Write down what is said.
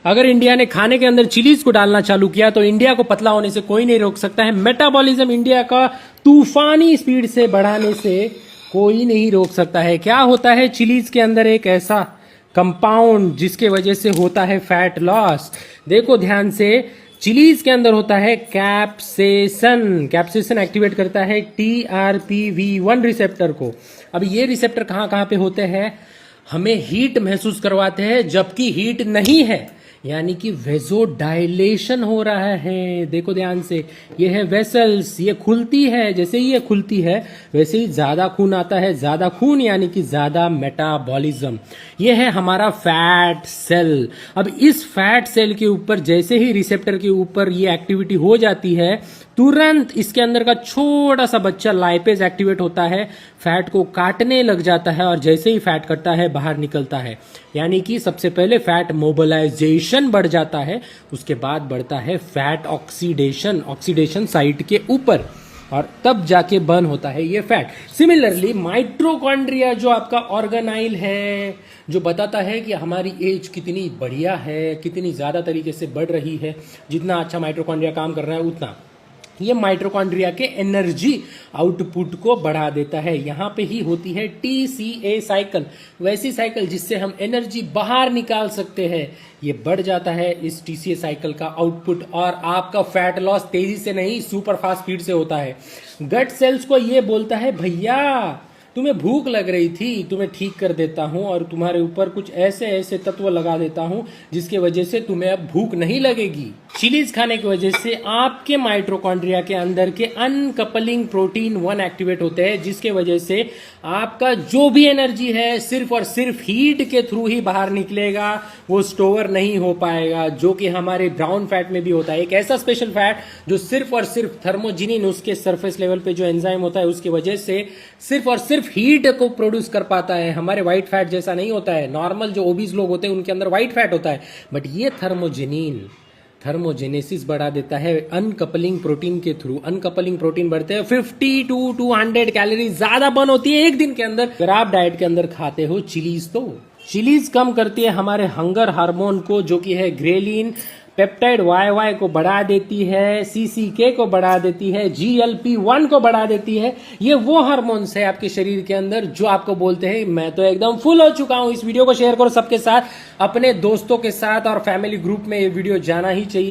अगर इंडिया ने खाने के अंदर चिलीज को डालना चालू किया तो इंडिया को पतला होने से कोई नहीं रोक सकता है। मेटाबॉलिज्म इंडिया का तूफानी स्पीड से बढ़ाने से कोई नहीं रोक सकता है। क्या होता है चिलीज के अंदर? एक ऐसा कंपाउंड जिसके वजह से होता है फैट लॉस। देखो ध्यान से, चिलीज के अंदर होता है कैप्सेसन। कैप्सेसन एक्टिवेट करता है TRPV1 रिसेप्टर को। अब ये रिसेप्टर कहाँ कहाँ पे होते हैं? हमें हीट महसूस करवाते हैं जबकि हीट नहीं है, यानी कि वेजोडाइलेशन हो रहा है। देखो ध्यान से, ये है वेसल्स, ये खुलती है। जैसे ही ये खुलती है वैसे ही ज्यादा खून आता है। ज्यादा खून यानी कि ज्यादा मेटाबॉलिज्म। ये है हमारा फैट सेल। अब इस फैट सेल के ऊपर जैसे ही रिसेप्टर के ऊपर ये एक्टिविटी हो जाती है, तुरंत इसके अंदर का छोटा सा बच्चा लाइपेज एक्टिवेट होता है, फैट को काटने लग जाता है और जैसे ही फैट कटता है बाहर निकलता है। यानी कि सबसे पहले फैट मोबिलाइजेशन बढ़ जाता है, उसके बाद बढ़ता है फैट ऑक्सीडेशन, ऑक्सीडेशन साइट के ऊपर, और तब जाके बर्न होता है ये फैट। सिमिलरली माइट्रोकॉन्ड्रिया जो आपका ऑर्गेनाइल है, जो बताता है कि हमारी एज कितनी बढ़िया है, कितनी ज्यादा तरीके से बढ़ रही है, जितना अच्छा माइट्रोकॉन्ड्रिया काम कर रहा है उतना ये माइट्रोकॉन्ड्रिया के एनर्जी आउटपुट को बढ़ा देता है। यहाँ पे ही होती है TCA साइकिल, वैसी साइकिल जिससे हम एनर्जी बाहर निकाल सकते हैं। ये बढ़ जाता है इस TCA साइकिल का आउटपुट, और आपका फैट लॉस तेजी से नहीं, सुपर फास्ट स्पीड से होता है। गट सेल्स को ये बोलता है, भैया तुम्हें भूख लग रही थी, तुम्हें ठीक कर देता हूं और तुम्हारे ऊपर कुछ ऐसे ऐसे तत्व लगा देता हूं जिसके वजह से तुम्हें अब भूख नहीं लगेगी। चिलीज खाने की वजह से आपके माइट्रोकॉन्ड्रिया के अंदर के अनकपलिंग प्रोटीन 1 एक्टिवेट होते हैं, जिसके वजह से आपका जो भी एनर्जी है सिर्फ और सिर्फ हीट के थ्रू ही बाहर निकलेगा, वो स्टोर नहीं हो पाएगा, जो कि हमारे ब्राउन फैट में भी होता है। एक ऐसा स्पेशल फैट जो सिर्फ और सिर्फ थर्मोजिनिन, उसके सरफेस लेवल पे जो एंजाइम होता है उसकी वजह से सिर्फ और सिर्फ हीट को प्रोड्यूस कर पाता है। हमारे व्हाइट फैट जैसा नहीं होता है। नॉर्मल जो ओबीज लोग होते हैं उनके अंदर व्हाइट फैट होता है, बट ये थर्मोजेनिन, थर्मोजेनेसिस बढ़ा देता है अनकपलिंग प्रोटीन के थ्रू। अनकपलिंग प्रोटीन बढ़ते हैं, 50 to 200 कैलोरी ज्यादा बर्न होती है एक दिन के अंदर। अगर आप डाइट के अंदर खाते हो चिलीज, तो चिलीज कम करती है हमारे हंगर हार्मोन को, जो कि है ग्रेलिन। पेप्टाइड YY को बढ़ा देती है, CCK को बढ़ा देती है, GLP-1 को बढ़ा देती है। ये वो हार्मोन्स है आपके शरीर के अंदर जो आपको बोलते हैं मैं तो एकदम फुल हो चुका हूं। इस वीडियो को शेयर करो सबके साथ, अपने दोस्तों के साथ, और फैमिली ग्रुप में ये वीडियो जाना ही चाहिए।